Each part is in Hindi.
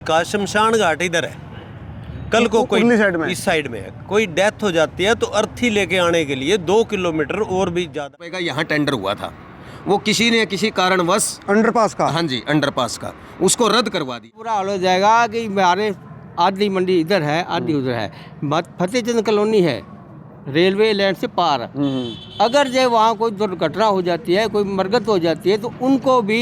का शमशान घाट इधर है, कल को कोई इस साइड में है, कोई डेथ हो जाती है तो अर्थी लेके आने के लिए 2 किलोमीटर और भी ज्यादा। यहाँ टेंडर हुआ था, वो किसी ने किसी कारणवश अंडरपास का, हाँ जी अंडरपास का, उसको रद्द करवा दी। पूरा हाल हो जाएगा कि हमारे आधी मंडी इधर है आधी उधर है, फतेहचंद कॉलोनी है रेलवे लाइन से पार। अगर जो वहाँ कोई दुर्घटना हो जाती है, कोई मरगत हो जाती है तो उनको भी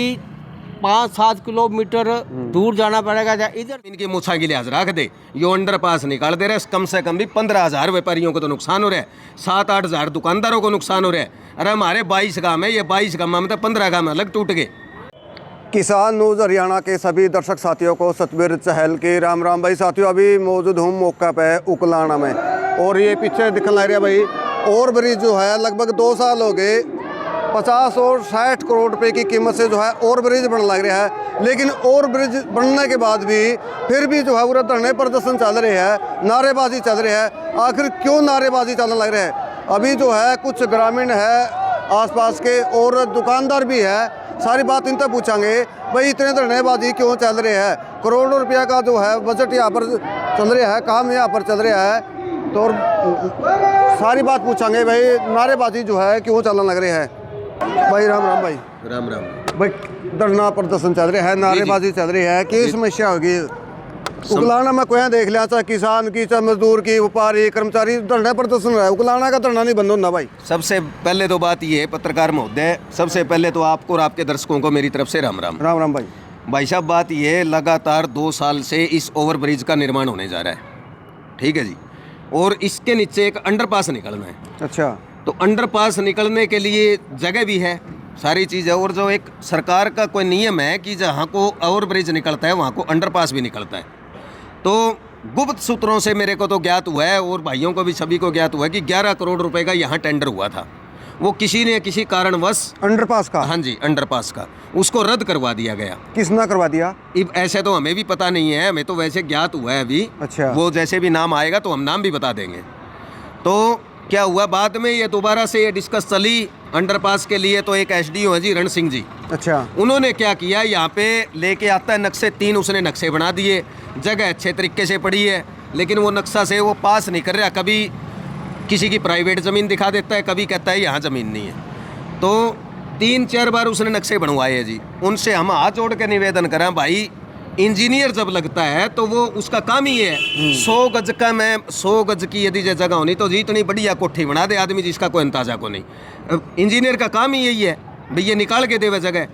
5-7 किलोमीटर दूर जाना पड़ेगा। इधर इनकी मुछा के लिहाज रख दे, यो अंडरपास निकाल दे रहे, कम से कम भी 15,000 व्यापारियों को तो नुकसान हो रहा है, 7-8 हज़ार दुकानदारों को नुकसान हो रहा है। अरे हमारे 22 गाँव है, ये 22 गाँव में तो 15 गाँव अलग टूट गए। किसान न्यूज़ हरियाणा के सभी दर्शक साथियों को सतबीर चहल के राम राम। भाई साथियों, अभी मौजूद हूँ मौका पे उकलाना में, और ये पीछे दिखने लग रहा है भाई ओवर ब्रिज जो है, लगभग 2 साल हो गए 50 और 60 करोड़ रुपए की कीमत से जो है ओवर ब्रिज बनने लग रहा है। लेकिन ओवर ब्रिज बनने के बाद भी फिर भी जो है पूरा धरने प्रदर्शन चल रहे हैं, नारेबाजी चल रही है। आखिर क्यों नारेबाजी चलने लग रहे हैं? अभी जो है कुछ ग्रामीण है आसपास के और दुकानदार भी है, सारी बात इनसे पूछांगे भाई इतने धरनेबाजी क्यों चल रहे हैं। करोड़ों रुपया का जो है बजट यहाँ पर चल रहा है, काम यहाँ पर चल रहा है, तो और सारी बात पूछांगे भाई नारेबाजी जो है क्यों चलने लग रहे हैं। भाई राम राम। भाई राम राम। भाई धरना प्रदर्शन चल रहा है, नारेबाजी चल रही है, क्या समस्या होगी? उकलाना में कोई देख लिया, चाहे किसान की, चाहे मजदूर की, व्यापारी, कर्मचारी, धरना प्रदर्शन है, उकलाना का धरना नहीं बंद होना। भाई सबसे पहले तो बात ये है, पत्रकार महोदय, सबसे पहले तो आपको और आपके दर्शकों को मेरी तरफ से राम राम। राम राम। भाई भाई साहब, बात ये है, लगातार 2 साल से इस ओवर ब्रिज का निर्माण होने जा रहा है, ठीक है जी, और इसके नीचे एक अंडरपास निकलना है। अच्छा, तो अंडरपास निकलने के लिए जगह भी है, सारी चीज़ है, और जो एक सरकार का कोई नियम है कि जहाँ को ओवर ब्रिज निकलता है वहाँ को अंडरपास भी निकलता है। तो गुप्त सूत्रों से मेरे को तो ज्ञात हुआ है, और भाइयों को भी सभी को ज्ञात हुआ है कि 11 करोड़ रुपए का यहाँ टेंडर हुआ था, वो किसी ने किसी कारणवश अंडरपास का, हाँ जी अंडरपास का, उसको रद्द करवा दिया गया। किसने करवा दिया? ऐसे तो हमें भी पता नहीं है, हमें तो वैसे ज्ञात हुआ है अभी। अच्छा, वो जैसे भी नाम आएगा तो हम नाम भी बता देंगे। तो क्या हुआ, बाद में ये दोबारा से ये डिस्कस चली अंडरपास के लिए, तो एक एसडीओ है जी रण सिंह जी, अच्छा, उन्होंने क्या किया, यहाँ पे लेके आता है नक्शे 3, उसने नक्शे बना दिए, जगह अच्छे तरीके से पड़ी है, लेकिन वो नक्शा से वो पास नहीं कर रहा, कभी किसी की प्राइवेट ज़मीन दिखा देता है, कभी कहता है यहाँ ज़मीन नहीं है। तो 3-4 बार उसने नक्शे बनवाए हैं जी, उनसे हम हाथ जोड़ के निवेदन करें, भाई इंजीनियर जब लगता है तो वो उसका काम ही है 100 गज का, मैं 100 गज की यदि जगह होनी तो जी इतनी बढ़िया कोठी बना दे आदमी जिसका कोई अंदाजा को नहीं। इंजीनियर का काम ही यही है, भैया निकाल के देवे जगह,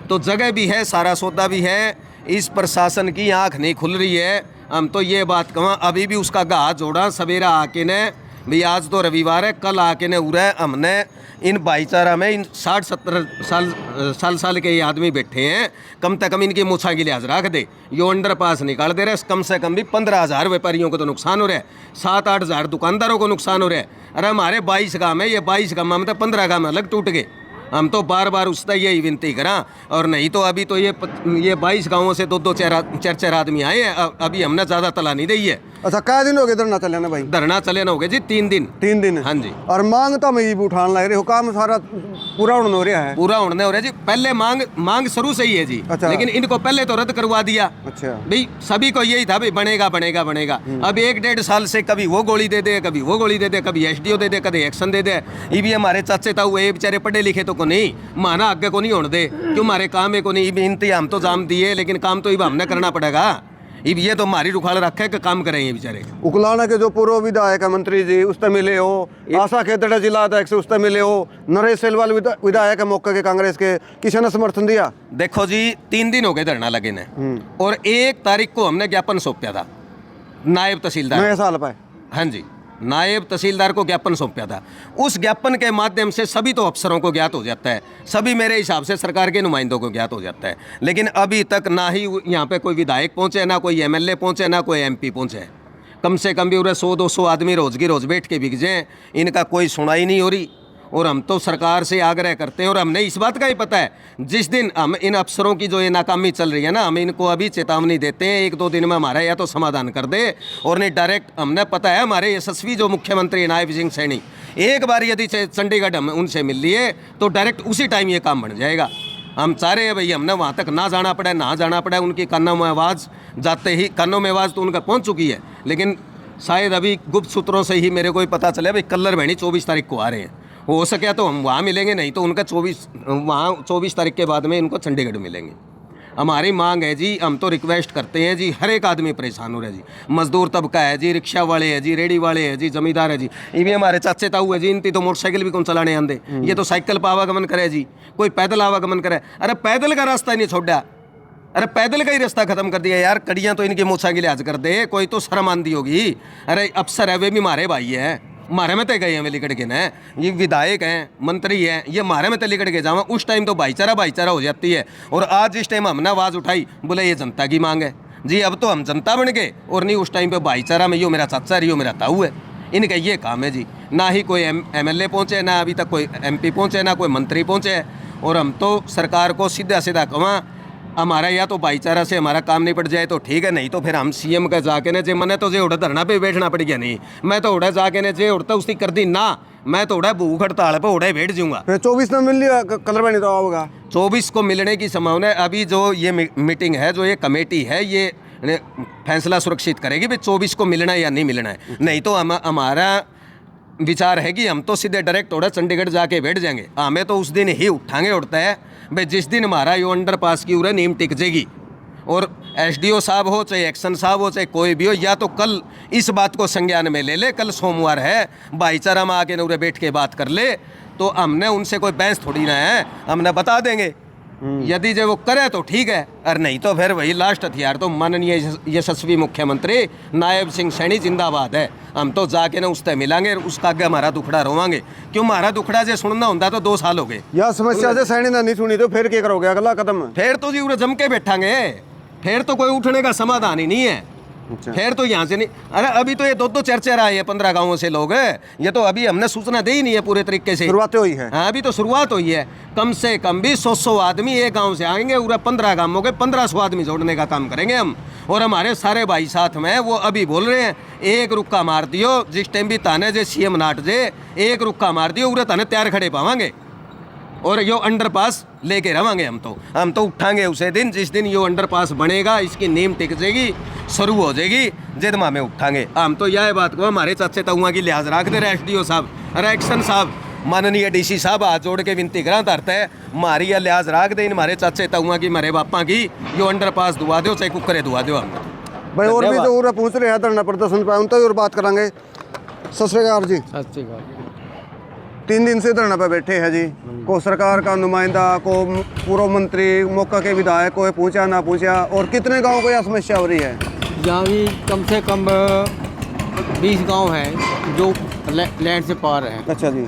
तो जगह भी है, सारा सौदा भी है, इस प्रशासन की आँख नहीं खुल रही है। हम तो ये बात कहूँ, अभी भी उसका गाह जोड़ा, सवेरा आके ने भाई, आज तो रविवार है, कल आके ने उड़ा हमने इन भाईचारा में इन 60-70 साल के ये आदमी बैठे हैं, कम से कम इनकी मुछा की लिहाज रख दे, यो अंडरपास निकाल दे रहे, कम से कम भी 15,000 व्यापारियों को तो नुकसान हो रहा है, 7-8 हज़ार दुकानदारों को नुकसान हो रहा है। अरे हमारे 22 गाँव है, ये 22 गाँव में तो 15 गाँव अलग टूट गए। हम तो बार बार उसका यही विनती करा, और नहीं तो अभी तो ये 22 गाँवों से 2-4 आदमी आए हैं, अभी हमने ज़्यादा तला नहीं दी है। अच्छा, क्या दिन हो गए धरना चले ना? भाई धरना चले ना हो गए जी 3 दिन। 3 दिन? हाँ जी। और मांग तो मैं उठाने लग रही हो, काम सारा पूरा होने हो रहा है? पूरा होने हो रहा है जी, पहले मांग शुरू से ही है जी। अच्छा। लेकिन इनको पहले तो रद्द करवा दिया। अच्छा, भाई सभी को यही था, भाई बनेगा बनेगा बनेगा। अब 1-1.5 साल से कभी वो गोली दे दे, कभी वो गोली दे दे, कभी एसडीओ दे दे, कभी एक्शन दे दे। ये भी हमारे चाचे ताऊ ये बेचारे पढ़े लिखे तो को नहीं, माना आगे को नहीं होने दे, क्यों हमारे काम है को नहीं, इंतजाम तो जाम दिए, लेकिन काम तो हमने करना पड़ेगा। ये तो हमारी रुखाल रखे कि काम करेंगे बेचारे। उकलाना के जो पूर्व विधायक है मंत्री जी, उससे मिले हो, आशा खेतड़ा जिला अध्यक्ष उससे मिले हो, नरेश सेलवाल विधायक है मौके के कांग्रेस के, किसी ने समर्थन दिया? देखो जी, 3 दिन हो गए धरना लगे ने, और 1 तारीख को हमने ज्ञापन सौंपा था नायब तहसीलदार, नए साल पे। हाँ जी, नायब तहसीलदार को ज्ञापन सौंपा था। उस ज्ञापन के माध्यम से सभी तो अफसरों को ज्ञात हो जाता है, सभी मेरे हिसाब से सरकार के नुमाइंदों को ज्ञात हो जाता है, लेकिन अभी तक ना ही यहाँ पे कोई विधायक पहुँचे, ना कोई एमएलए पहुँचे, ना कोई एमपी पहुँचे। कम से कम भी 100-200 आदमी रोज बैठ के बिक जाएँ, इनका कोई सुनाई नहीं हो रही। और हम तो सरकार से आग्रह करते हैं, और हमने इस बात का ही पता है, जिस दिन हम इन अफसरों की जो ये नाकामी चल रही है ना, हम इनको अभी चेतावनी देते हैं 1-2 दिन में हमारा या तो समाधान कर दे, और नहीं डायरेक्ट हमने पता है हमारे यशस्वी जो मुख्यमंत्री नायब सिंह सैनी, एक बार यदि चंडीगढ़ हम उनसे मिल लिए तो डायरेक्ट उसी टाइम ये काम बन जाएगा। हम चाह रहे हैं भाई हमने वहाँ तक ना जाना पड़ा, ना जाना पड़ा। उनकी कानों में आवाज़ जाते ही, कानों में आवाज़ तो उनका पहुँच चुकी है, लेकिन शायद अभी गुप्त सूत्रों से ही मेरे को ही पता चला भाई कल्लर बहनी 24 तारीख को आ रहे हैं। हो सके तो हम वहाँ मिलेंगे, नहीं तो उनका 24 तारीख के बाद में इनको चंडीगढ़ मिलेंगे। हमारी मांग है जी, हम तो रिक्वेस्ट करते हैं जी, हर एक आदमी परेशान हो रहा है जी। मजदूर तबका है जी, रिक्शा वाले है जी, रेडी वाले है जी, जमींदार है जी, ये भी हमारे चाचे ताऊ है जी। इनती तो मोटरसाइकिल भी कौन चलाने आंदे, ये तो साइकिल पर आवागमन करे जी, कोई पैदल आवागमन करे। अरे पैदल का रास्ता ही नहीं छोड़ा, अरे पैदल का ही रास्ता खत्म कर दिया यार। कड़ियाँ तो इनकी मूछा की लिहाज कर दे, कोई तो शर्म आंदी होगी। अरे अफसर है वे भी हमारे भाई है, मारे में तो गए हैं वे लिकड़ के न, ये विधायक हैं, मंत्री हैं, ये मारे में तो लिकड़ के जावा। उस टाइम तो भाईचारा हो जाती है, और आज इस टाइम हमने आवाज़ उठाई, बोले ये जनता की मांग है जी। अब तो हम जनता बन गए, और नहीं उस टाइम पे भाईचारा में यो मेरा चाचा है, यो मेरा ताऊ है, इनका ये काम है जी। ना ही कोई MLA पहुँचे, ना अभी तक कोई MP पहुँचे, ना कोई मंत्री पहुँचे। और हम तो सरकार को सीधा सीधा कहा, हमारा या तो भाईचारा से हमारा काम निपट जाए तो ठीक है, नहीं तो फिर हम CM का जाके ने जे मने तो जे उड़ा धरना पे बैठना पड़ गया। नहीं मैं तो उड़ा जाके ने जे उड़ता उसकी कर दी ना, मैं तो उड़ा भूख हड़ताल पे उड़ा बैठ जाऊंगा। फिर 24 में मिल लिया कलर बहनी तो होगा, 24 को मिलने की संभावना है। अभी जो ये मीटिंग है, जो ये कमेटी है, ये फैसला सुरक्षित करेगी भाई 24 को मिलना है या नहीं मिलना है। नहीं तो हमारा विचार है कि हम तो सीधे डायरेक्ट उड़ा चंडीगढ़ जाके बैठ जाएंगे। हमें तो उस दिन ही उठाएंगे उड़ता है भाई जिस दिन हमारा यो अंडरपास की उरे नीम टिक जाएगी। और SDO साहब हो, चाहे एक्शन साहब हो, चाहे कोई भी हो, या तो कल इस बात को संज्ञान में ले ले, कल सोमवार है, भाईचारा में आके उरे बैठ के बात कर ले। तो हमने उनसे कोई बहस थोड़ी ना है, हमने बता देंगे। यदि जो वो करे तो ठीक है, और नहीं तो फिर वही लास्ट हथियार तो माननीय यशस्वी मुख्यमंत्री नायब सिंह सैनी जिंदाबाद है। हम तो जाके ना उससे मिलांगे, उसका आगे हमारा दुखड़ा रोवांगे। क्यों हमारा दुखड़ा जो सुनना होता तो 2 साल हो गए। यह समस्या से सैनी ने नहीं सुनी तो फिर क्या करोगे अगला कदम? फिर तो जी उरे जम के बैठांगे, फिर तो कोई उठने का समाधान ही नहीं है। अच्छा। फिर तो यहाँ से नहीं। अरे अभी तो ये 2-2 चर्चा आए हैं 15 गांवों से लोग, ये तो अभी हमने सूचना दी ही नहीं है पूरे तरीके से। शुरुआत हुई है। हाँ अभी तो शुरुआत हुई है। कम से कम भी 100 आदमी एक गांव से आएंगे, पूरा 15 गांवों के 1500 आदमी जोड़ने का काम करेंगे हम। और हमारे सारे भाई साथ में वो अभी बोल रहे हैं, एक रुक्का मार दियो, जिस टाइम भी ताने जे CM नाट जे एक रुक्का मार दियो, पूरे ताने तैयार खड़े पावांगे और यो अंडरपास लेके रहेंगे। हम तो उठाएंगे उसे दिन जिस दिन यो अंडरपास बनेगा, इसकी नींव टिक जाएगी, शुरू हो जाएगी, जिद में उठाएंगे। हम तो यह बात को हमारे चाचे ताऊआ की लिहाज रख दे रहे SDO साहब, अरे एक्शन साहब, माननीय DC साहब हाथ जोड़ के विनती करा धरता है, हमारी यह लिहाज रख दे हमारे चाचे ताऊआ की, हमारे बापा की, यो अंडरपास दुआ दो, चाहे कुकरे दुआ दो। हम भाई और भी जो पूछ रहे हैं धरना प्रदर्शन पे, उन तो और बात करेंगे। सत श्री अकाल जी। 3 दिन से धरना पे बैठे हैं जी, को सरकार का नुमाइंदा, को पूर्व मंत्री, मौका के विधायक, कोई पूछा ना पूछा, और कितने गाँव को यह समस्या हो रही है? यहाँ भी कम से कम 20 गांव हैं जो लैंड से पार हैं। अच्छा जी।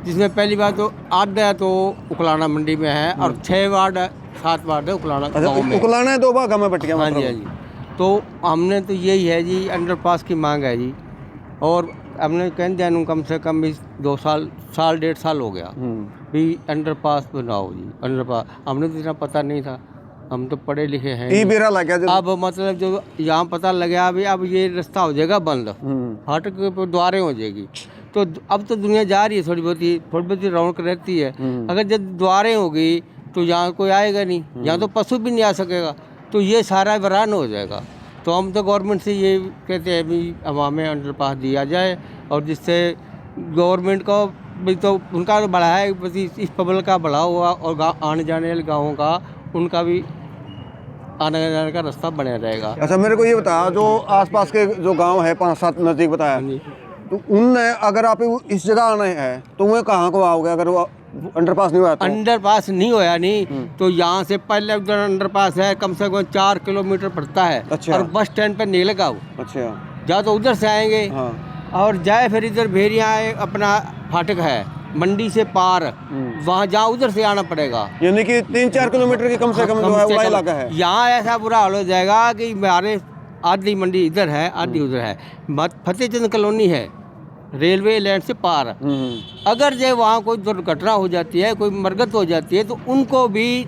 जिसमें पहली बात तो आधा तो उकलाना मंडी में है, और 6 वार्ड 7 वार्ड है उकलाना गाँव में। उकलाना है 2 भागा में बट गया। हाँ जी, हाँ जी। तो हमने तो यही है जी, अंडरपास की मांग है जी। और हमने कह दिया कम से कम भी 2 साल 1.5 साल हो गया भी अंडरपास बनाओ जी। अंडरपास हमने तो इतना पता नहीं था, हम तो पढ़े लिखे हैं। बेरा लग गया अब मतलब जो यहाँ पता लगा अभी, अब ये रास्ता हो जाएगा बंद, फाटक पर द्वारें हो जाएगी। तो अब तो दुनिया जा रही है, थोड़ी बहुत रौनक रहती है। अगर जब द्वारें होगी तो यहाँ कोई आएगा नहीं, यहाँ तो पशु भी नहीं आ सकेगा, तो ये सारा वीरान हो जाएगा। तो हम तो गवर्नमेंट से ये कहते हैं भी अब हमें अंडरपास दिया जाए, और जिससे गवर्नमेंट को भी तो उनका बढ़ा है, इस पब्लिक का बढ़ा हुआ, और आने जाने वाले गाँवों का उनका भी आने जाने का रास्ता बना रहेगा। अच्छा मेरे को ये बता, जो आसपास के जो गांव है 5-7 नज़दीक बताया, तो उनने अगर आप इस जगह आना है तो वह कहाँ को आओगे अगर वो अंडरपास नहीं हुआ? तो अंडरपास नहीं होया नहीं तो यहाँ से पहले उधर अंडरपास है, कम से कम 4 किलोमीटर पड़ता है। अच्छा। और बस स्टैंड पर नहीं लगा वो। अच्छा। या तो उधर से आएंगे, हाँ। और जाए फिर इधर भेड़िया अपना फाटक है मंडी से पार, वहाँ जहाँ उधर से आना पड़ेगा, यानी कि 3-4 किलोमीटर की कम से कम जो है वो इलाका है। यहाँ ऐसा बुरा हाल हो जाएगा कि हमारे आधी मंडी इधर है, आधी उधर है। फतेहचंद कॉलोनी है रेलवे लाइन से पार, अगर जो वहाँ कोई दुर्घटना हो जाती है, कोई मरगत हो जाती है, तो उनको भी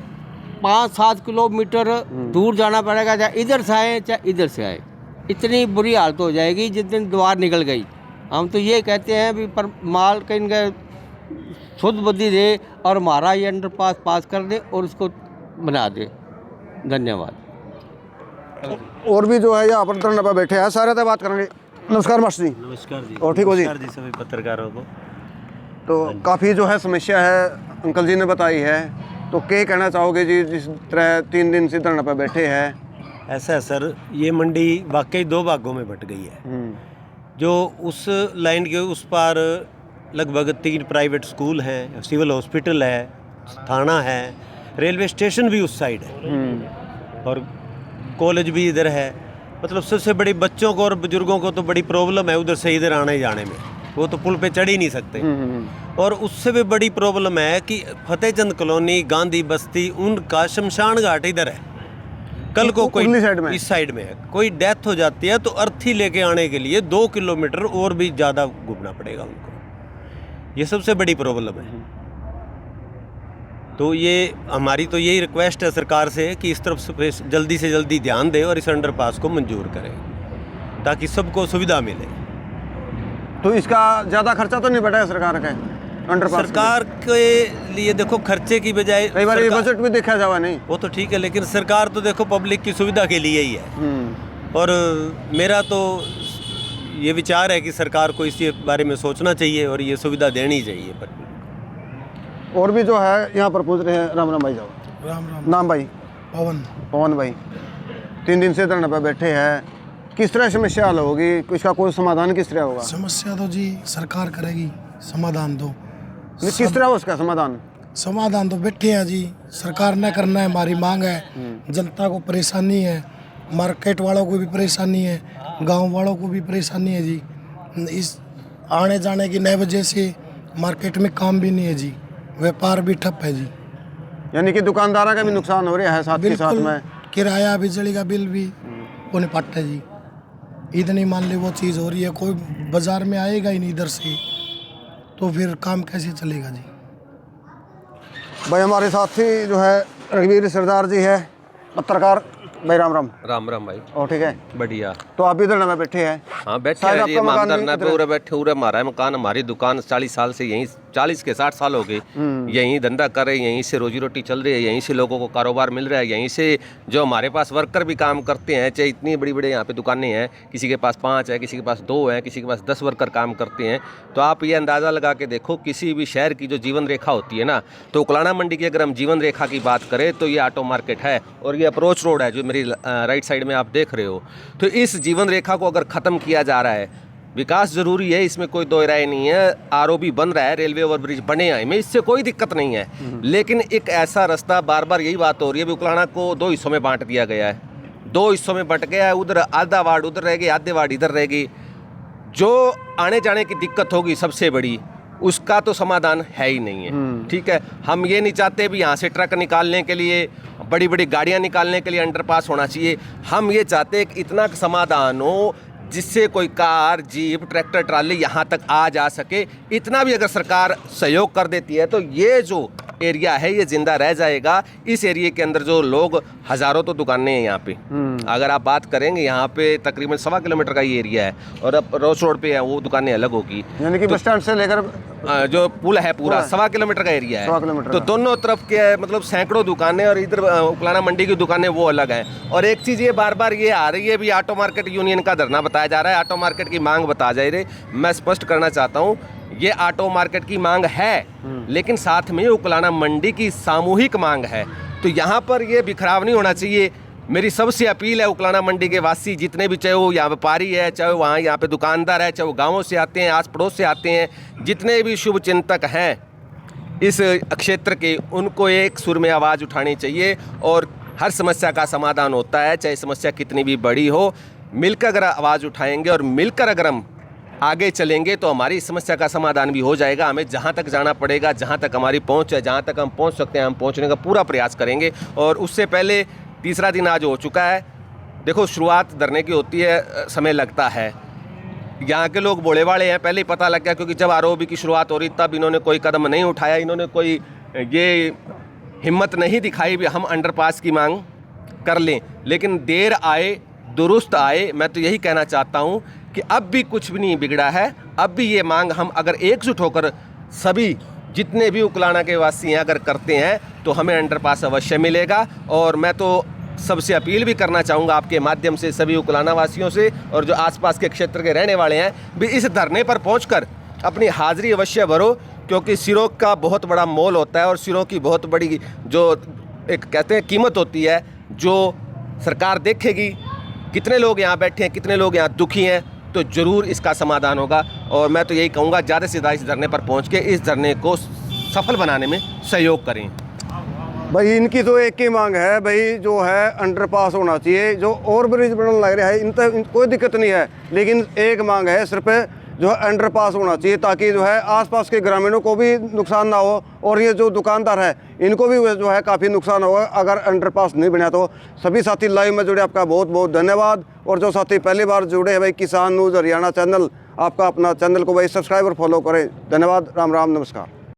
5-7 किलोमीटर दूर जाना पड़ेगा, चाहे इधर से आए चाहे इधर से आए। इतनी बुरी हालत हो जाएगी जिस दिन द्वार निकल गई। हम तो ये कहते हैं भी पर माल कहीं शुद्ध बुद्धि दे और हमारा ये अंडरपास पास कर दे और उसको बना दे। धन्यवाद। और भी जो है यहाँ पर धरने पर बैठे हैं, सारे से बात करेंगे। नमस्कार मास्टर जी। नमस्कार जी। और ठीक हो जी? नमस्कार जी सभी पत्रकारों को। तो काफ़ी जो है समस्या है अंकल जी ने बताई है, तो क्या कहना चाहोगे जी जिस तरह 3 दिन से धरने पर बैठे हैं? ऐसा है सर, ये मंडी वाकई 2 भागों में बट गई है। जो उस लाइन के उस पार लगभग 3 प्राइवेट स्कूल हैं, सिविल हॉस्पिटल है, थाना है, रेलवे स्टेशन भी उस साइड है और कॉलेज भी इधर है। मतलब सबसे बड़ी बच्चों को और बुजुर्गों को तो बड़ी प्रॉब्लम है उधर से इधर आने जाने में, वो तो पुल पे चढ़ ही नहीं सकते। और उससे भी बड़ी प्रॉब्लम है कि फतेहचंद कॉलोनी, गांधी बस्ती, उनका शमशान घाट इधर है। कल को कोई इस साइड में है, कोई डेथ हो जाती है तो अर्थी लेके आने के लिए 2 किलोमीटर और भी ज़्यादा घूमना पड़ेगा उनको। ये सबसे बड़ी प्रॉब्लम है। तो ये हमारी तो यही रिक्वेस्ट है सरकार से कि इस तरफ से जल्दी ध्यान दे और इस अंडरपास को मंजूर करें ताकि सबको सुविधा मिले। तो इसका ज़्यादा खर्चा तो नहीं बैठा सरकार का अंडरपास? सरकार के लिए देखो खर्चे की बजाय कई बार बजट भी देखा जावा नहीं, वो तो ठीक है, लेकिन सरकार तो देखो पब्लिक की सुविधा के लिए ही है। और मेरा तो ये विचार है कि सरकार को इस बारे में सोचना चाहिए और ये सुविधा देनी चाहिए। पर और भी जो है यहाँ पर पूछ रहे हैं। राम राम भाई। जाओ। राम राम। नाम भाई? पवन भाई। 3 दिन से धरने पर बैठे हैं, किस तरह समस्या हल होगी, इसका कोई समाधान किस तरह होगा? समस्या तो जी सरकार करेगी, समाधान तो किस तरह उसका समाधान तो बैठे हैं जी, सरकार ने करना है, हमारी मांग है। जनता को परेशानी है, मार्केट वालों को भी परेशानी है, गांव वालों को भी परेशानी है जी। इस आने जाने की 9 बजे से मार्केट में काम भी नहीं है जी, व्यापार भी ठप है जी। यानी कि दुकानदारों का भी नुकसान हो रहा है साथ के साथ में किराया, बिजली का बिल भी वो निपटता है जी। इतनी मान ली वो चीज़ हो रही है, कोई बाजार में आएगा ही नहीं इधर से, तो फिर काम कैसे चलेगा जी? भाई हमारे साथी जो है रघुवीर सरदार जी है, पत्रकार भाई। राम राम। राम राम भाई। और ठीक है? बढ़िया। तो आप भी धरने में बैठे हैं? हाँ बैठे हैं जी, हम धरना पे उरे बैठे, उरे हमारा मकान, हमारी दुकान 40 साल से यहीं, 40 के 60 साल हो गए यहीं धंधा कर रहे हैं, यहीं से रोजी रोटी चल रही है, यहीं से लोगों को कारोबार मिल रहा है, यहीं से जो हमारे पास वर्कर भी काम करते हैं। चाहे इतनी बड़ी बड़ी यहाँ पे दुकानें हैं, किसी के पास 5 है, किसी के पास 2 है, किसी के पास 10 वर्कर काम करते हैं। तो आप ये अंदाज़ा लगा के देखो, किसी भी शहर की जो जीवन रेखा होती है ना, तो उकलाना मंडी की अगर हम जीवन रेखा की बात करें तो ये ऑटो मार्केट है और ये अप्रोच रोड है जो मेरी राइट साइड में आप देख रहे हो। तो इस जीवन रेखा को अगर ख़त्म किया जा रहा है, विकास जरूरी है, इसमें कोई दो राय नहीं है। आरओबी बन रहा है, रेलवे ओवरब्रिज बने हैं, में इससे कोई दिक्कत नहीं है। लेकिन एक ऐसा रास्ता, बार बार यही बात हो रही है, उकलाना को 2 हिस्सों में बांट दिया गया है, 2 हिस्सों में बट गया है। उधर आधा वार्ड उधर रहेगी, आधे वार्ड इधर रहेगी। जो आने जाने की दिक्कत होगी सबसे बड़ी, उसका तो समाधान है ही नहीं है। ठीक है, हम ये नहीं चाहते भी यहाँ से ट्रक निकालने के लिए, बड़ी बड़ी गाड़ियाँ निकालने के लिए अंडरपास होना चाहिए। हम ये चाहते हैं कि इतना समाधान हो जिससे कोई कार, जीप, ट्रैक्टर, ट्राली यहाँ तक आ जा सके। इतना भी अगर सरकार सहयोग कर देती है तो ये जो एरिया है ये जिंदा रह जाएगा। इस एरिया के अंदर जो लोग, हज़ारों तो दुकानें हैं यहाँ पे। अगर आप बात करेंगे, यहाँ पे तकरीबन 1.25 किलोमीटर का ये एरिया है और अब रोज रोड पे है, वो दुकानें अलग होगी। यानी कि बस स्टैंड से लेकर जो पुल है पूरा 1.25 किलोमीटर का एरिया है। तो दोनों तरफ के मतलब सैकड़ों दुकानें, और इधर उकलाना मंडी की दुकानें वो अलग हैं। और एक चीज़ ये बार बार ये आ रही है, भी ऑटो मार्केट यूनियन का धरना बताया जा रहा है, ऑटो मार्केट की मांग बता जा रही है। मैं स्पष्ट करना चाहता हूँ, ये ऑटो मार्केट की मांग है, लेकिन साथ में उकलाना मंडी की सामूहिक मांग है। तो यहाँ पर ये बिखराव नहीं होना चाहिए। मेरी सबसे अपील है उकलाना मंडी के वासी जितने भी, चाहे वो यहाँ व्यापारी है, चाहे वहाँ यहाँ पे दुकानदार है, चाहे वो गाँवों से आते हैं, आस पड़ोस से आते हैं, जितने भी शुभ चिंतक हैं इस क्षेत्र के, उनको एक सुर में आवाज़ उठानी चाहिए। और हर समस्या का समाधान होता है, चाहे समस्या कितनी भी बड़ी हो। मिलकर अगर आवाज़ उठाएंगे और मिलकर अगर हम आगे चलेंगे तो हमारी समस्या का समाधान भी हो जाएगा। हमें जहाँ तक जाना पड़ेगा, जहाँ तक हमारी पहुँच है, जहाँ तक हम पहुँच सकते हैं, हम पहुँचने का पूरा प्रयास करेंगे। और उससे पहले तीसरा दिन आज हो चुका है। देखो, शुरुआत धरने की होती है, समय लगता है। यहाँ के लोग बोले वाले हैं, पहले ही पता लग गया, क्योंकि जब आरओबी की शुरुआत हो रही तब इन्होंने कोई कदम नहीं उठाया, इन्होंने कोई ये हिम्मत नहीं दिखाई भी हम अंडरपास की मांग कर लें। लेकिन देर आए दुरुस्त आए। मैं तो यही कहना चाहता हूँ कि अब भी कुछ भी नहीं बिगड़ा है। अब भी ये मांग हम अगर एकजुट होकर सभी जितने भी उकलाना के वासी हैं अगर करते हैं तो हमें अंडरपास अवश्य मिलेगा। और मैं तो सबसे अपील भी करना चाहूँगा आपके माध्यम से सभी उकलाना वासियों से और जो आसपास के क्षेत्र के रहने वाले हैं भी इस धरने पर पहुंचकर अपनी हाज़िरी अवश्य भरो, क्योंकि सिरों का बहुत बड़ा मोल होता है और सिरों की बहुत बड़ी जो एक कहते हैं कीमत होती है, जो सरकार देखेगी कितने लोग यहाँ बैठे हैं, कितने लोग यहाँ दुखी हैं, तो ज़रूर इसका समाधान होगा। और मैं तो यही कहूँगा ज़्यादा से ज़्यादा इस धरने पर पहुँच के इस धरने को सफल बनाने में सहयोग करें। भाई इनकी तो एक ही मांग है भाई, जो है अंडरपास होना चाहिए, जो और ब्रिज बनने लग रहा है इन कोई दिक्कत नहीं है, लेकिन एक मांग है सिर्फ जो है अंडरपास होना चाहिए, ताकि जो है आसपास के ग्रामीणों को भी नुकसान ना हो और ये जो दुकानदार है इनको भी जो है काफ़ी नुकसान होगा अगर अंडरपास नहीं बना। तो सभी साथी लाइव में जुड़े आपका बहुत बहुत धन्यवाद। और जो साथी पहली बार जुड़े हैं भाई किसान न्यूज़ हरियाणा चैनल, आपका अपना चैनल को भाई सब्सक्राइब और फॉलो करें। धन्यवाद। राम राम, नमस्कार।